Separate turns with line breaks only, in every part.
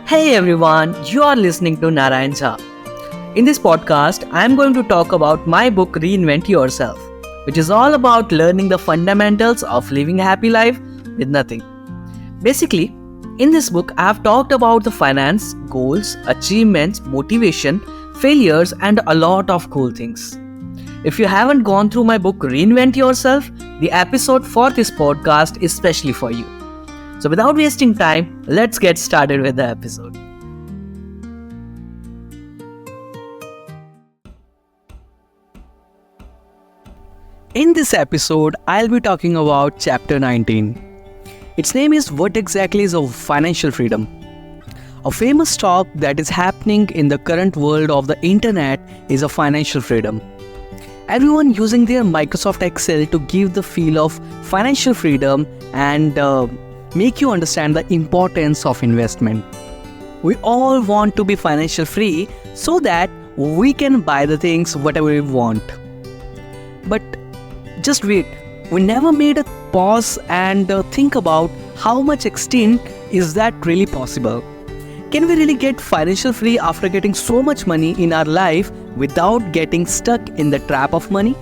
Hey everyone, you are listening to Narayan Jha. In this podcast, I am going to talk about my book Reinvent Yourself, which is all about learning the fundamentals of living a happy life with nothing. Basically, in this book, I have talked about the finance, goals, achievements, motivation, failures, and a lot of cool things. If you haven't gone through my book Reinvent Yourself, the episode for this podcast is specially for you. So without wasting time, let's get started with the episode. In this episode, I'll be talking about chapter 19. Its name is What Exactly is Financial Freedom? A famous talk that is happening in the current world of the internet is a financial freedom. Everyone using their Microsoft Excel to give the feel of financial freedom and make you understand the importance of investment. We all want to be financial free so that we can buy the things whatever we want. But just wait, we never made a pause and think about how much extent is that really possible. Can we really get financial free after getting so much money in our life without getting stuck in the trap of money?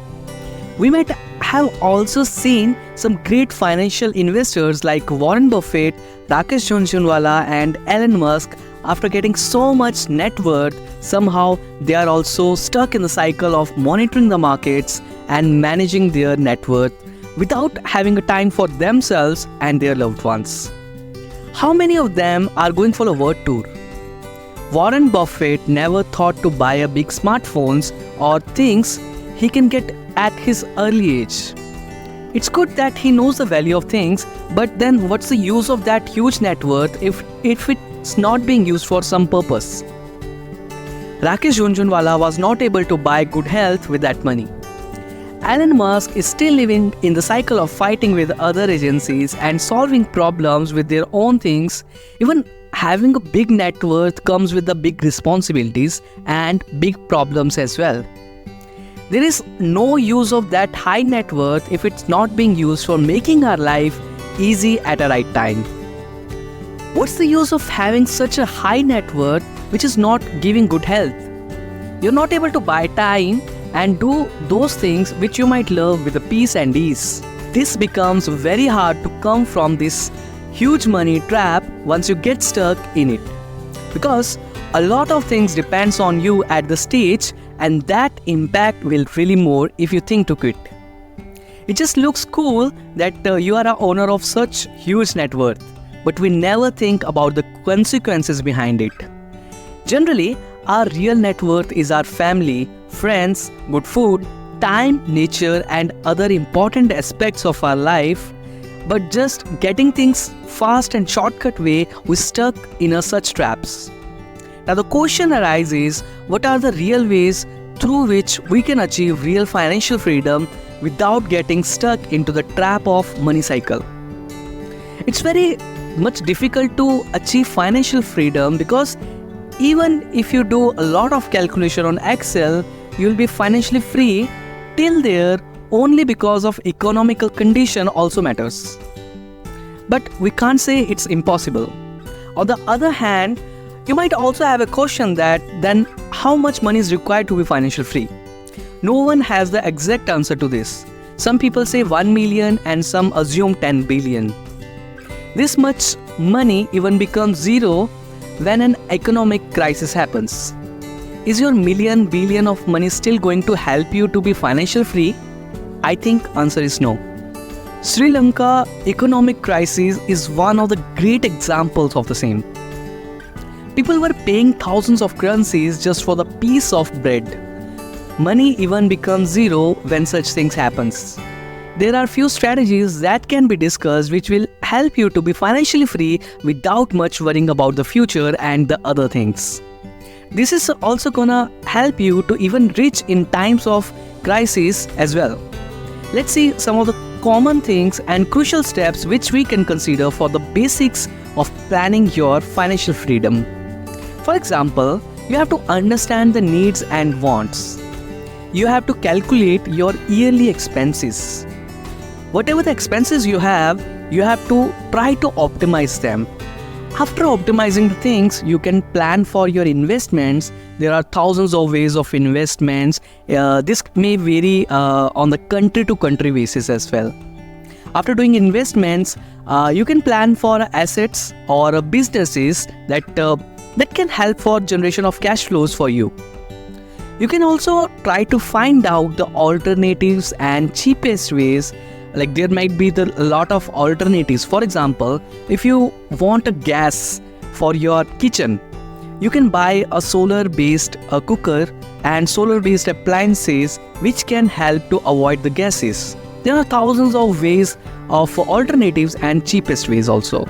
We might have also seen some great financial investors like Warren Buffett, Rakesh Jhunjhunwala and Elon Musk. After getting so much net worth, somehow they are also stuck in the cycle of monitoring the markets and managing their net worth without having a time for themselves and their loved ones. How many of them are going for a world tour? Warren Buffett never thought to buy a big smartphones or things he can get at his early age. It's good that he knows the value of things, but then what's the use of that huge net worth if it's not being used for some purpose? Rakesh Jhunjhunwala was not able to buy good health with that money. Elon Musk is still living in the cycle of fighting with other agencies and solving problems with their own things. Even having a big net worth comes with the big responsibilities and big problems as well. There is no use of that high net worth if it's not being used for making our life easy at a right time. What's the use of having such a high net worth which is not giving good health? You're not able to buy time and do those things which you might love with a peace and ease. This becomes very hard to come from this huge money trap once you get stuck in it. Because a lot of things depends on you at the stage, and that impact will really more if you think to quit. It just looks cool that you are a owner of such huge net worth, but we never think about the consequences behind it. Generally, our real net worth is our family, friends, good food, time, nature, and other important aspects of our life. But just getting things fast and shortcut way, we're stuck in such traps. Now the question arises, what are the real ways through which we can achieve real financial freedom without getting stuck into the trap of money cycle? It's very much difficult to achieve financial freedom because even if you do a lot of calculation on Excel, you'll be financially free till there only because of economical condition also matters. But we can't say it's impossible. On the other hand, you might also have a question that then how much money is required to be financially free? No one has the exact answer to this. Some people say 1 million and some assume 10 billion. This much money even becomes zero when an economic crisis happens. Is your million billion of money still going to help you to be financially free? I think answer is no. Sri Lanka economic crisis is one of the great examples of the same. People were paying thousands of currencies just for the piece of bread. Money even becomes zero when such things happens. There are few strategies that can be discussed which will help you to be financially free without much worrying about the future and the other things. This is also gonna help you to even reach in times of crisis as well. Let's see some of the common things and crucial steps which we can consider for the basics of planning your financial freedom. For example, you have to understand the needs and wants. You have to calculate your yearly expenses. Whatever the expenses you have to try to optimize them. After optimizing the things, you can plan for your investments. There are thousands of ways of investments. This may vary on the country to country basis as well. After doing investments, you can plan for assets or businesses that can help for generation of cash flows for you. You can also try to find out the alternatives and cheapest ways. Like there might be a lot of alternatives. For example, if you want a gas for your kitchen, you can buy a solar-based cooker and solar-based appliances which can help to avoid the gases. There are thousands of ways of alternatives and cheapest ways also.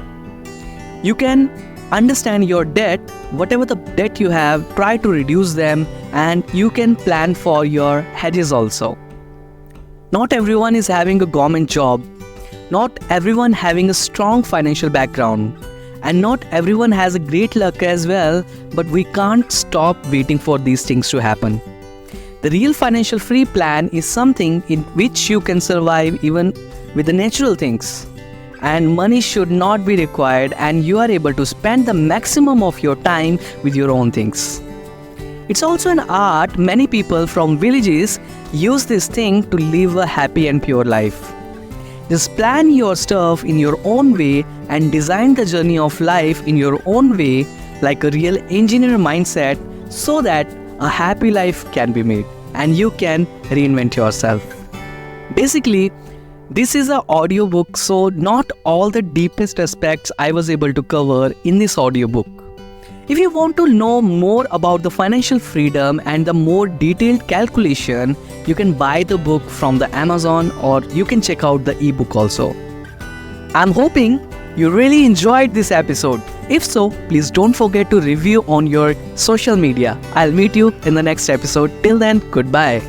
You can understand your debt, whatever the debt you have, try to reduce them, and you can plan for your hedges also. Not everyone is having a government job, not everyone having a strong financial background, and not everyone has a great luck as well, but we can't stop waiting for these things to happen. The real financial free plan is something in which you can survive even with the natural things. And money should not be required, and you are able to spend the maximum of your time with your own things. It's also an art. Many people from villages use this thing to live a happy and pure life. Just plan your stuff in your own way and design the journey of life in your own way, like a real engineer mindset, so that a happy life can be made and you can reinvent yourself. Basically, this is an audiobook, so not all the deepest aspects I was able to cover in this audiobook. If you want to know more about the financial freedom and the more detailed calculation, you can buy the book from the Amazon, or you can check out the ebook also. I'm hoping you really enjoyed this episode. If so, please don't forget to review on your social media. I'll meet you in the next episode. Till then, goodbye.